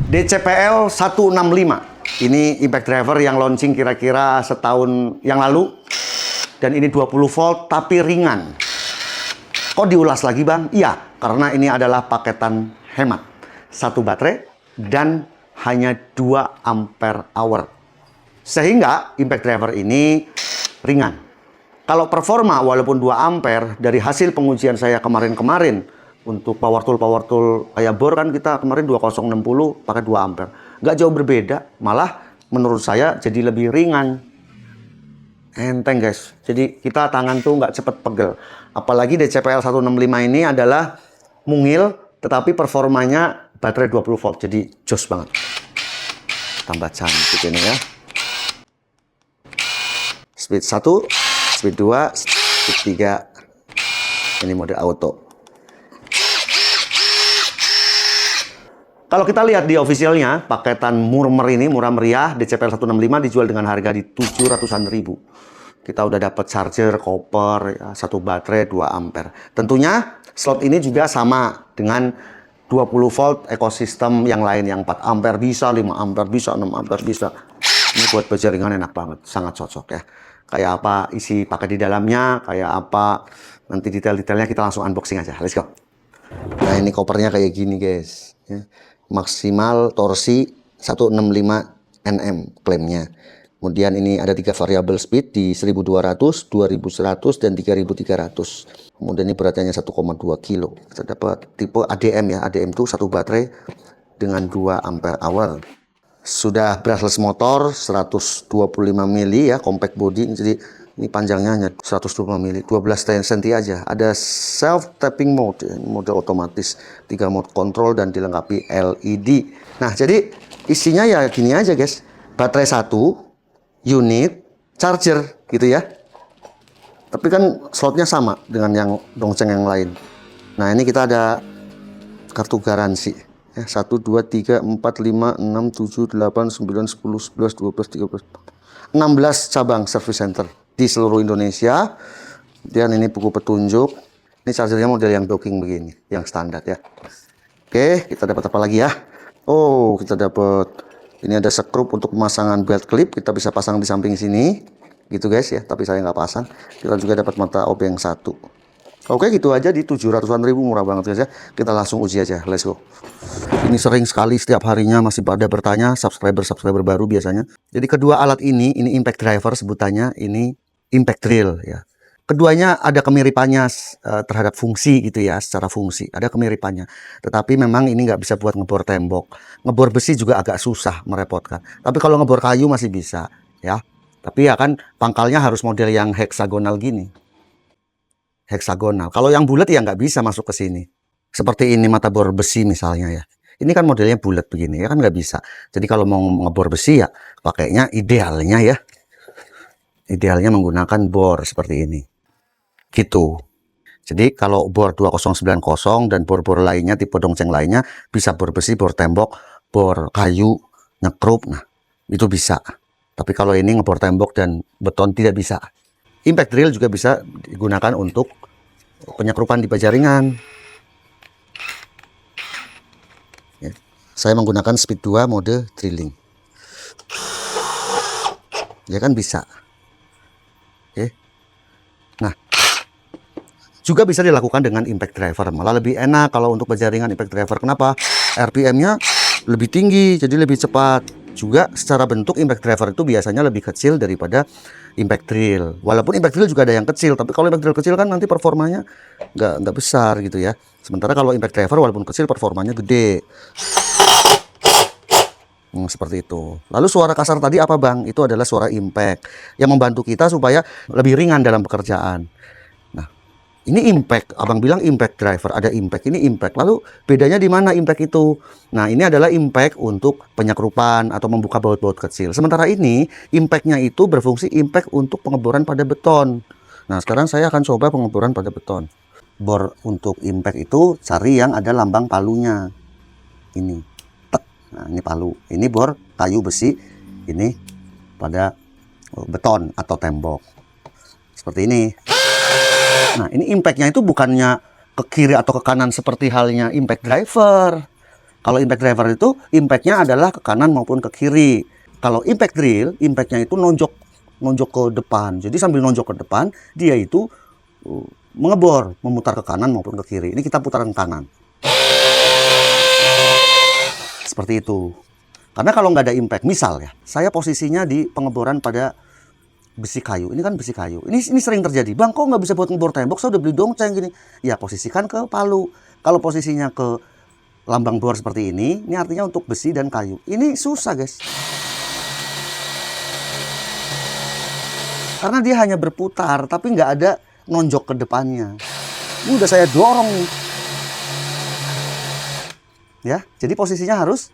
DCPL 165. Ini impact driver yang launching kira-kira setahun yang lalu. Dan ini 20 volt tapi ringan. Kok diulas lagi bang? Iya, karena ini adalah paketan hemat. Satu baterai dan hanya 2 ampere hour. Sehingga impact driver ini ringan. Kalau performa walaupun 2 ampere dari hasil pengujian saya kemarin-kemarin untuk power tool kayak bor kan kita kemarin 2060 pakai 2 ampere. Nggak jauh berbeda, malah menurut saya jadi lebih ringan. Enteng guys, jadi kita tangan tuh nggak cepet pegel. Apalagi DCPL 165 ini adalah mungil, tetapi performanya baterai 20 volt, jadi jos banget. Tambah cantik ini ya. Speed 1, speed 2, speed 3. Ini mode auto. Kalau kita lihat di officialnya, paketan murmer ini murah meriah, DCPL 165 dijual dengan harga di 700-an ribu. Kita udah dapat charger, koper, ya, satu baterai 2 ampere. Tentunya slot ini juga sama dengan 20 volt ekosistem yang lain yang 4 ampere bisa, 5 ampere bisa, 6 ampere bisa. Ini buat berjaringan enak banget, sangat cocok ya. Kayak apa isi pakai di dalamnya, kayak apa nanti detail-detailnya kita langsung unboxing aja. Let's go. Nah ini kopernya kayak gini guys. Ya. Maksimal torsi 165 Nm klaimnya. Kemudian ini ada 3 variabel speed di 1200, 2100, dan 3300. Kemudian ini beratnya 1,2 kilo. Kita dapat tipe ADM ya. ADM itu satu baterai dengan 2 ampere hour. Sudah brushless motor 125 mili ya, compact body. Jadi ini panjangnya hanya 125 mili, 12 cm aja. Ada self tapping mode, mode otomatis, 3 mode control dan dilengkapi LED. Nah, jadi isinya ya gini aja guys. Baterai 1, unit, charger gitu ya. Tapi kan slotnya sama dengan yang dongceng yang lain. Nah, ini kita ada kartu garansi. Ya, 1, 2, 3, 4, 5, 6, 7, 8, 9, 10, 11, 12, 13, 16 cabang service center di seluruh Indonesia. Dan ini buku petunjuk. Ini chargernya model yang docking begini, yang standar ya. Oke, kita dapat apa lagi ya? Oh, kita dapat ini ada skrup untuk pemasangan belt clip. Kita bisa pasang di samping sini, gitu guys ya. Tapi saya nggak pasang. Kita juga dapat mata obeng 1. Oke, gitu aja di 700-an ribu, murah banget guys ya. Kita langsung uji aja, let's go. Ini sering sekali setiap harinya masih pada bertanya, subscriber baru biasanya. Jadi kedua alat ini impact driver sebutannya, ini impact drill ya. Keduanya ada kemiripannya terhadap fungsi gitu ya, secara fungsi ada kemiripannya. Tetapi memang ini nggak bisa buat ngebor tembok. Ngebor besi juga agak susah, merepotkan. Tapi kalau ngebor kayu masih bisa ya. Tapi ya kan pangkalnya harus model yang heksagonal gini. Heksagonal. Kalau yang bulat ya nggak bisa masuk ke sini. Seperti ini mata bor besi misalnya ya. Ini kan modelnya bulat begini ya kan nggak bisa. Jadi kalau mau ngebor besi ya pakainya idealnya ya. Idealnya menggunakan bor seperti ini. Gitu. Jadi kalau bor 2090 dan bor-bor lainnya tipe dongceng lainnya bisa bor besi, bor tembok, bor kayu, nyekrup. Nah, itu bisa. Tapi kalau ini ngebor tembok dan beton tidak bisa. Impact drill juga bisa digunakan untuk penyekrupan di jaringan. Ya. Saya menggunakan speed 2 mode drilling. Ya kan bisa. Oke. Nah, juga bisa dilakukan dengan impact driver. Malah lebih enak kalau untuk berjaringan impact driver. Kenapa? RPM-nya lebih tinggi, jadi lebih cepat. Juga secara bentuk impact driver itu biasanya lebih kecil daripada impact drill. Walaupun impact drill juga ada yang kecil, tapi kalau impact drill kecil kan nanti performanya nggak besar gitu ya. Sementara kalau impact driver walaupun kecil performanya gede. Seperti itu. Lalu suara kasar tadi apa bang? Itu adalah suara impact yang membantu kita supaya lebih ringan dalam pekerjaan. Nah, ini impact. Abang bilang impact driver, ada impact. Ini impact. Lalu bedanya di mana impact itu? Nah, ini adalah impact untuk penyekrupan atau membuka baut-baut kecil. Sementara ini impactnya itu berfungsi impact untuk pengeboran pada beton. Nah, sekarang saya akan coba pengeboran pada beton. Bor untuk impact itu cari yang ada lambang palunya. Ini. Nah, ini palu. Ini bor kayu besi. Ini pada beton atau tembok. Seperti ini. Nah, ini impactnya itu bukannya ke kiri atau ke kanan seperti halnya impact driver. Kalau impact driver itu impact-nya adalah ke kanan maupun ke kiri. Kalau impact drill, impact-nya itu nonjok ke depan. Jadi sambil nonjok ke depan, dia itu mengebor, memutar ke kanan maupun ke kiri. Ini kita putaran kanan. Seperti itu. Karena kalau nggak ada impact, misal ya, saya posisinya di pengeboran pada besi kayu. Ini kan besi kayu. Ini sering terjadi. Bang, kok nggak bisa buat ngebor tembok? Saya udah beli dongceng gini. Ya, posisikan ke palu. Kalau posisinya ke lambang bor seperti ini artinya untuk besi dan kayu. Ini susah, guys. Karena dia hanya berputar, tapi nggak ada nonjok ke depannya. Ini udah saya dorong nih. Ya, jadi posisinya harus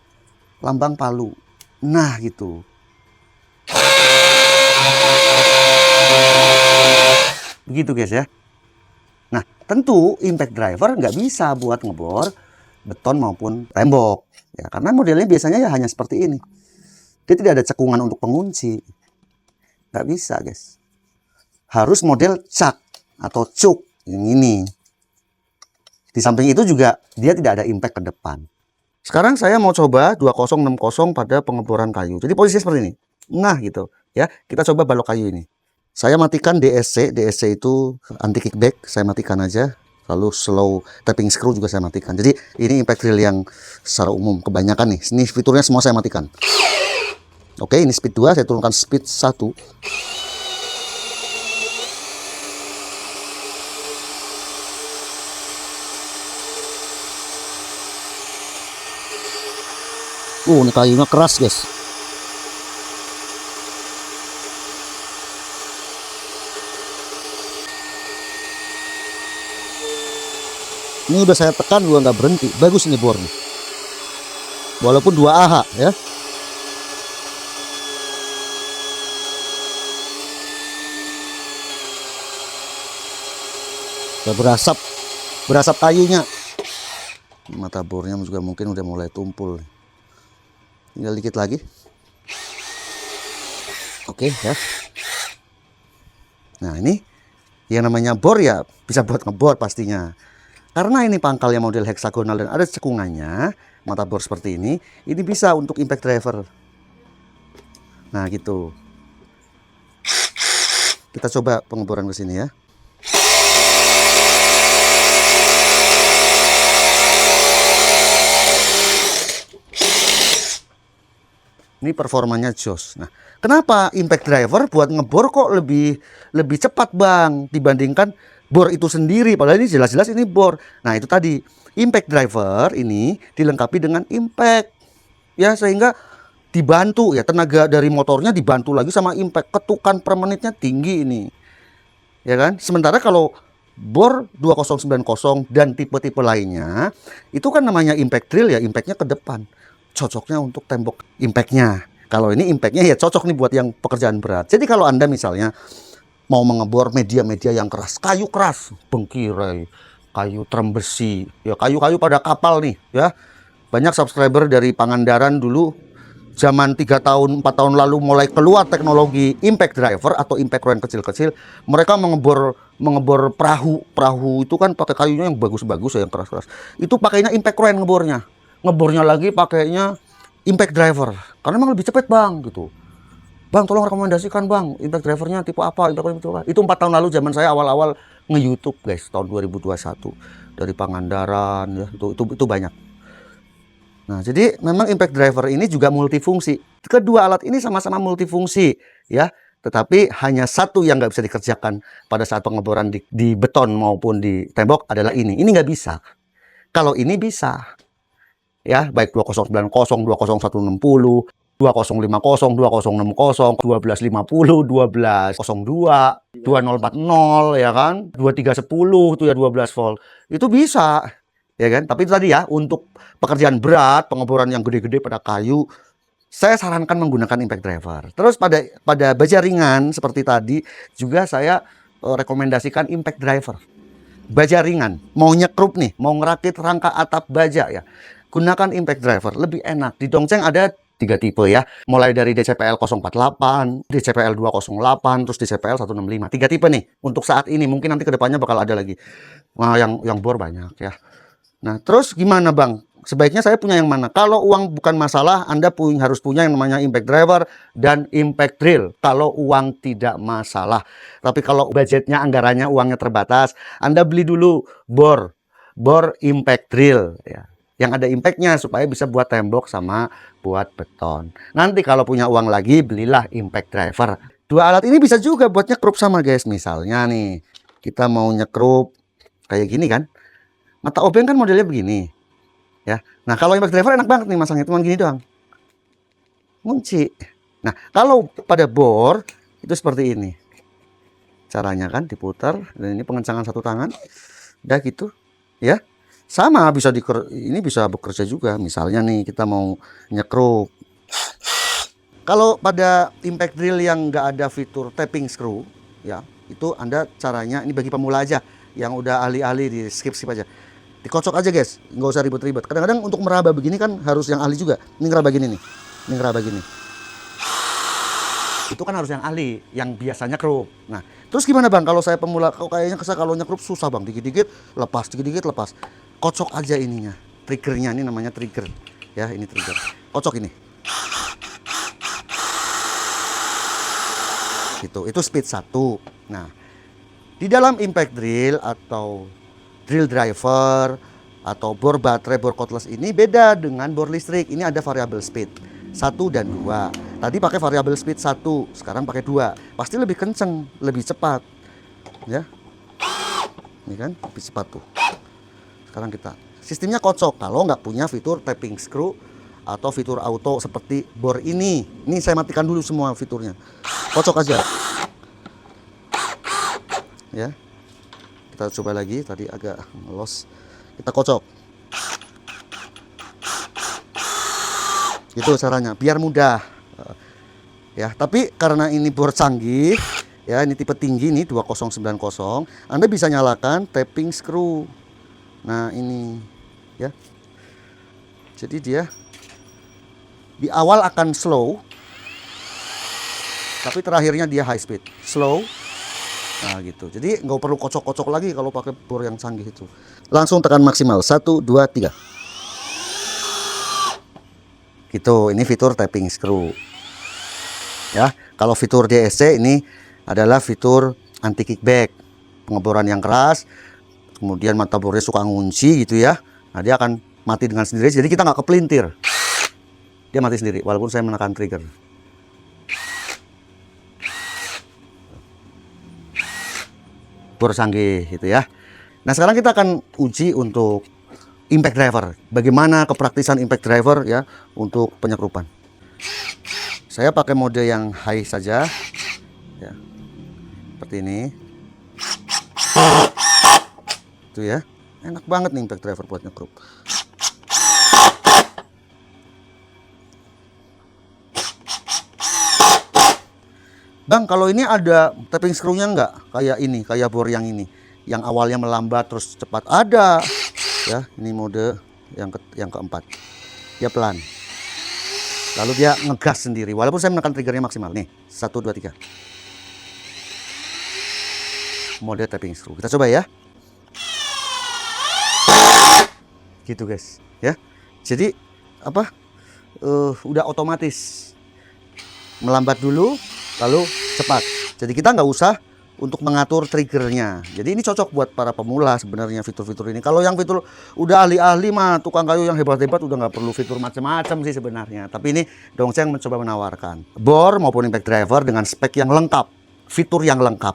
lambang palu. Nah, gitu. Begitu, guys ya. Nah, tentu impact driver nggak bisa buat ngebor beton maupun tembok. Ya, karena modelnya biasanya ya hanya seperti ini. Dia tidak ada cekungan untuk pengunci. Nggak bisa, guys. Harus model cak atau cuk yang ini. Di samping itu juga dia tidak ada impact ke depan. Sekarang saya mau coba 2060 pada pengeboran kayu. Jadi posisinya seperti ini. Nah, gitu ya. Kita coba balok kayu ini. Saya matikan DSC. DSC itu anti kickback. Saya matikan aja. Lalu slow tapping screw juga saya matikan. Jadi ini impact drill yang secara umum kebanyakan nih. Ini fiturnya semua saya matikan. Oke, ini speed 2, saya turunkan speed 1. Ini kayunya keras, guys. Ini udah saya tekan juga nggak berhenti. Bagus ini bornya. Walaupun 2 AH ya. Udah berasap kayunya. Mata bornya juga mungkin udah mulai tumpul. Tinggal dikit lagi. Oke ya. Nah, ini yang namanya bor ya bisa buat ngebor pastinya. Karena ini pangkalnya model heksagonal dan ada cekungannya, mata bor seperti ini bisa untuk impact driver. Nah, gitu. Kita coba pengeboran ke sini ya. Ini performanya jos. Nah, kenapa impact driver buat ngebor kok lebih cepat, Bang, dibandingkan bor itu sendiri? Padahal ini jelas-jelas ini bor. Nah, itu tadi. Impact driver ini dilengkapi dengan impact. Ya, sehingga dibantu ya, tenaga dari motornya dibantu lagi sama impact. Ketukan per menitnya tinggi ini. Ya kan? Sementara kalau bor 2090 dan tipe-tipe lainnya, itu kan namanya impact drill ya, impactnya ke depan. Cocoknya untuk tembok impactnya. Kalau ini impactnya ya cocok nih buat yang pekerjaan berat. Jadi kalau Anda misalnya mau mengebor media-media yang keras, kayu keras, bengkirai, kayu trem besi, ya kayu-kayu pada kapal nih ya. Banyak subscriber dari Pangandaran dulu zaman 3 tahun 4 tahun lalu mulai keluar teknologi impact driver atau impact crane kecil-kecil. Mereka mengebor perahu itu kan pakai kayunya yang bagus-bagus ya, yang keras-keras. Itu pakainya impact crane ngebornya lagi pakainya impact driver karena memang lebih cepat, Bang, gitu. Bang, tolong rekomendasikan, Bang, impact drivernya tipe apa, itu 4 tahun lalu zaman saya awal-awal nge-YouTube, guys, tahun 2021 dari Pangandaran ya, itu banyak. Nah, jadi memang impact driver ini juga multifungsi. Kedua alat ini sama-sama multifungsi ya, tetapi hanya satu yang nggak bisa dikerjakan pada saat pengeboran di beton maupun di tembok adalah ini nggak bisa. Kalau ini bisa ya, baik 2090, 20160, 2050, 2060, 1250, 1202, 2040 ya kan, 2310 itu ya 12 volt. Itu bisa ya kan. Tapi itu tadi ya, untuk pekerjaan berat, pengeboran yang gede-gede pada kayu, saya sarankan menggunakan impact driver. Terus pada baja ringan seperti tadi juga saya rekomendasikan impact driver. Baja ringan, mau nyekrup nih, mau ngerakit rangka atap baja ya, gunakan impact driver, lebih enak. Di Dongceng ada 3 tipe ya, mulai dari DCPL 048, DCPL 208, terus DCPL 165. 3 tipe nih untuk saat ini, mungkin nanti kedepannya bakal ada lagi. Nah, yang bor banyak ya. Nah, terus gimana Bang? Sebaiknya saya punya yang mana? Kalau uang bukan masalah, Anda harus punya yang namanya impact driver dan impact drill. Kalau uang tidak masalah. Tapi kalau budgetnya, anggarannya, uangnya terbatas, Anda beli dulu bor impact drill ya. Yang ada impactnya supaya bisa buat tembok sama buat beton. Nanti kalau punya uang lagi, belilah impact driver. Dua alat ini bisa juga buat nyekrup sama guys. Misalnya nih, kita mau nyekrup kayak gini kan. Mata obeng kan modelnya begini. Ya. Nah, kalau impact driver enak banget nih masangnya, cuma gini doang. Kunci. Nah, kalau pada bor itu seperti ini. Caranya kan diputar dan ini pengencangan satu tangan. Udah gitu, ya. Sama bisa ini bisa bekerja juga. Misalnya nih kita mau nyekrup. Kalau pada impact drill yang nggak ada fitur tapping screw, ya, itu Anda caranya ini bagi pemula aja yang udah ahli-ahli di skip aja. Dikocok aja guys, nggak usah ribet-ribet. Kadang-kadang untuk meraba begini kan harus yang ahli juga. Ini ngeraba gini nih, ini ngeraba gini. Itu kan harus yang ahli, yang biasanya nyekrup. Nah, terus gimana Bang? Kalau saya pemula, kayaknya kalau nyekrup susah Bang. Dikit-dikit lepas, dikit-dikit lepas. Kocok aja ininya, triggernya ini namanya trigger. Ya, ini trigger. Kocok ini. Gitu. Itu speed 1. Nah, di dalam impact drill atau drill driver atau bor baterai, bor cordless ini beda dengan bor listrik. Ini ada variable speed 1 dan 2. Tadi pakai variable speed 1, sekarang pakai 2. Pasti lebih kenceng, lebih cepat. Ya. Ini kan lebih cepat tuh. Sekarang kita sistemnya kocok kalau nggak punya fitur tapping screw atau fitur auto seperti bor ini. Ini saya matikan dulu semua fiturnya. Kocok aja. Ya. Kita coba lagi, tadi agak melos. Kita kocok. Itu caranya, biar mudah. Ya, tapi karena ini bor canggih, ya ini tipe tinggi nih 2090, Anda bisa nyalakan tapping screw. Nah, ini ya. Jadi dia di awal akan slow, tapi terakhirnya dia high speed. Slow. Nah gitu, jadi nggak perlu kocok-kocok lagi kalau pakai bor yang canggih itu. Langsung tekan maksimal, 1, 2, 3. Gitu, ini fitur tapping screw. Ya, kalau fitur DSC ini adalah fitur anti kickback, pengeboran yang keras, kemudian mata bornya suka ngunci gitu ya. Nah dia akan mati dengan sendiri, jadi kita nggak kepelintir. Dia mati sendiri, walaupun saya menekan trigger. Bor canggih gitu ya. Nah sekarang kita akan uji untuk impact driver. Bagaimana kepraktisan impact driver ya untuk penyekrupan. Saya pakai mode yang high saja. Ya. Seperti ini. Itu ya. Enak banget nih impact driver buat nyekrup. Bang, kalau ini ada tapping screw-nya nggak? Kayak ini, kayak bor yang ini. Yang awalnya melambat terus cepat. Ada. Ya, ini mode yang keempat. Dia pelan. Lalu dia ngegas sendiri. Walaupun saya menekan triggernya maksimal. Nih, 1, 2, 3. Mode tapping screw. Kita coba ya. Gitu guys. Ya. Jadi, apa? Udah otomatis. Melambat dulu, lalu cepat. Jadi kita nggak usah untuk mengatur triggernya. Jadi ini cocok buat para pemula sebenarnya fitur-fitur ini. Kalau yang fitur udah ahli-ahli mah, tukang kayu yang hebat-hebat udah nggak perlu fitur macam-macam sih sebenarnya. Tapi ini Dongsheng mencoba menawarkan bor maupun impact driver dengan spek yang lengkap, fitur yang lengkap.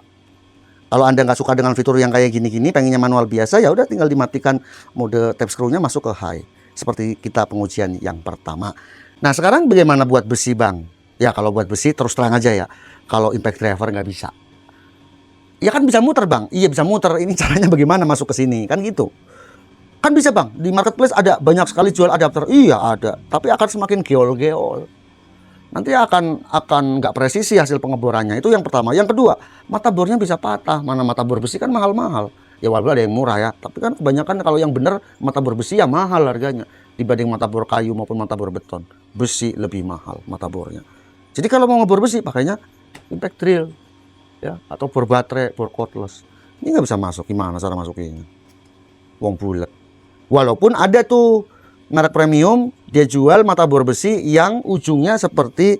Kalau Anda nggak suka dengan fitur yang kayak gini-gini, pengennya manual biasa, ya udah tinggal dimatikan mode tap screw-nya masuk ke high. Seperti kita pengujian yang pertama. Nah sekarang bagaimana buat besi Bang? Ya kalau buat besi terus terang aja ya, kalau impact driver nggak bisa. Ya kan bisa muter Bang, iya bisa muter. Ini caranya bagaimana masuk ke sini, kan gitu. Kan bisa Bang, di marketplace ada banyak sekali jual adapter. Iya ada, tapi akan semakin geol-geol. Nanti akan nggak presisi hasil pengeborannya. Itu yang pertama. Yang kedua, mata bornya bisa patah. Mana mata bor besi kan mahal-mahal. Ya walaupun ada yang murah ya, tapi kan kebanyakan kalau yang bener mata bor besi ya mahal harganya dibanding mata bor kayu maupun mata bor beton. Besi lebih mahal mata bornya. Jadi kalau mau ngebor besi pakainya impact drill ya atau bor baterai, bor cordless. Ini nggak bisa masuk, gimana cara masukinnya? Wong bulat. Walaupun ada tuh merek premium, dia jual mata bor besi yang ujungnya seperti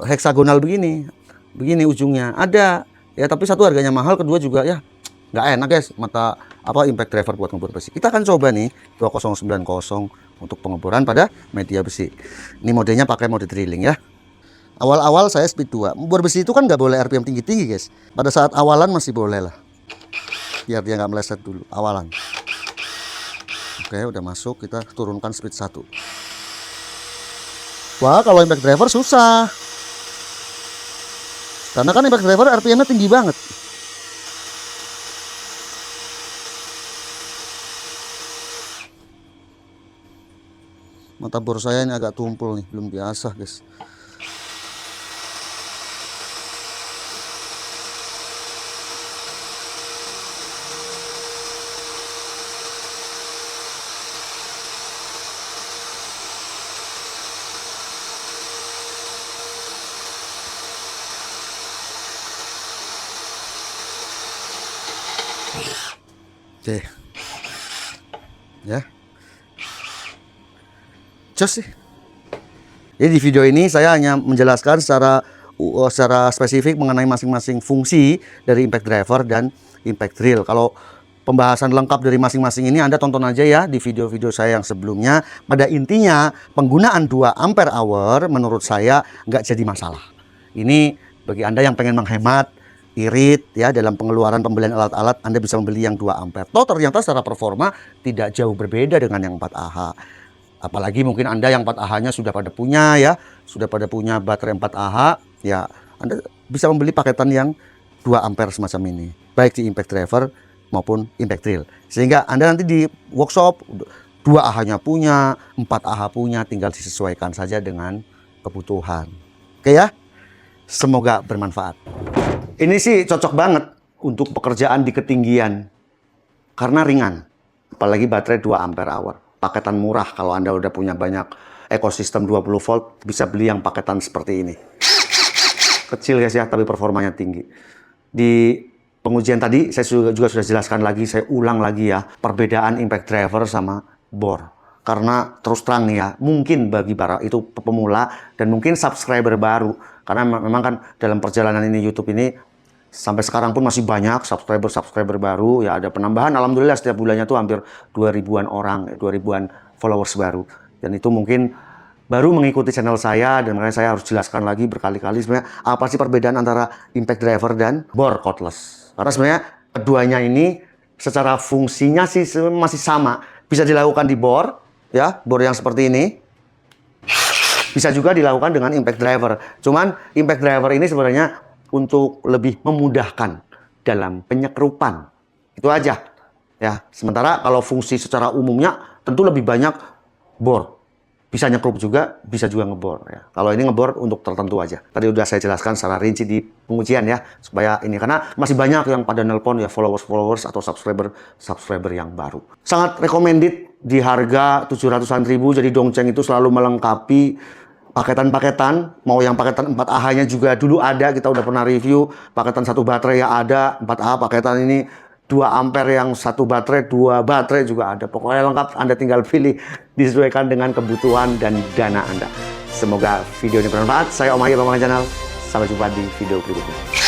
heksagonal begini. Begini ujungnya. Ada. Ya, tapi satu harganya mahal, kedua juga ya nggak enak guys, mata impact driver buat ngebor besi. Kita akan coba nih 2090 untuk pengeboran pada media besi. Ini modenya pakai mode drilling ya. Awal-awal saya speed 2. Bor besi itu kan nggak boleh RPM tinggi-tinggi guys. Pada saat awalan masih boleh lah. Biar dia nggak meleset dulu awalan. Oke, udah masuk, kita turunkan speed 1. Wah, kalau impact driver susah. Karena kan impact driver RPM-nya tinggi banget. Mata bor saya ini agak tumpul nih, belum biasa guys. Oke. Ya. Just sih. Jadi di video ini saya hanya menjelaskan secara spesifik mengenai masing-masing fungsi dari impact driver dan impact drill. Kalau pembahasan lengkap dari masing-masing ini Anda tonton aja ya di video-video saya yang sebelumnya. Pada intinya penggunaan 2 ampere hour menurut saya nggak jadi masalah. Ini bagi Anda yang pengen menghemat, irit ya dalam pengeluaran pembelian alat-alat, Anda bisa membeli yang 2 ampere. Toh ternyata secara performa tidak jauh berbeda dengan yang 4Ah. Apalagi mungkin Anda yang 4Ah-nya sudah pada punya ya, sudah pada punya baterai 4Ah, ya Anda bisa membeli paketan yang 2 ampere semacam ini, baik di impact driver maupun impact drill. Sehingga Anda nanti di workshop 2Ah-nya punya, 4Ah punya, tinggal disesuaikan saja dengan kebutuhan. Oke ya, semoga bermanfaat. Ini sih cocok banget untuk pekerjaan di ketinggian karena ringan, apalagi baterai 2 ampere hour. Paketan murah. Kalau Anda udah punya banyak ekosistem 20 volt, bisa beli yang paketan seperti ini. Kecil guys ya, tapi performanya tinggi. Di pengujian tadi saya juga sudah jelaskan lagi, saya ulang lagi ya, perbedaan impact driver sama bor. Karena terus terang nih ya, mungkin bagi para itu pemula dan mungkin subscriber baru, karena memang kan dalam perjalanan ini YouTube ini sampai sekarang pun masih banyak subscriber baru ya, ada penambahan alhamdulillah setiap bulannya tuh hampir 2000-an orang, 2000-an followers baru. Dan itu mungkin baru mengikuti channel saya, dan makanya saya harus jelaskan lagi berkali-kali sebenarnya apa sih perbedaan antara impact driver dan bor cordless. Karena sebenarnya keduanya ini secara fungsinya sih masih sama. Bisa dilakukan di bor ya, bor yang seperti ini. Bisa juga dilakukan dengan impact driver. Cuman impact driver ini sebenarnya untuk lebih memudahkan dalam penyekrupan. Itu aja. Ya, sementara kalau fungsi secara umumnya tentu lebih banyak bor. Bisa nyekrup juga, bisa juga ngebor ya. Kalau ini ngebor untuk tertentu aja. Tadi udah saya jelaskan secara rinci di pengujian ya, supaya ini karena masih banyak yang pada nelpon ya, followers atau subscriber yang baru. Sangat recommended di harga 700-an ribu. Jadi Dongcheng itu selalu melengkapi paketan-paketan, mau yang paketan 4Ah-nya juga dulu ada, kita udah pernah review. Paketan 1 baterai ya ada, 4Ah paketan ini 2 ampere yang 1 baterai, 2 baterai juga ada. Pokoknya lengkap, Anda tinggal pilih, disesuaikan dengan kebutuhan dan dana Anda. Semoga video ini bermanfaat. Saya Om Ayi, Pemakan Channel. Sampai jumpa di video berikutnya.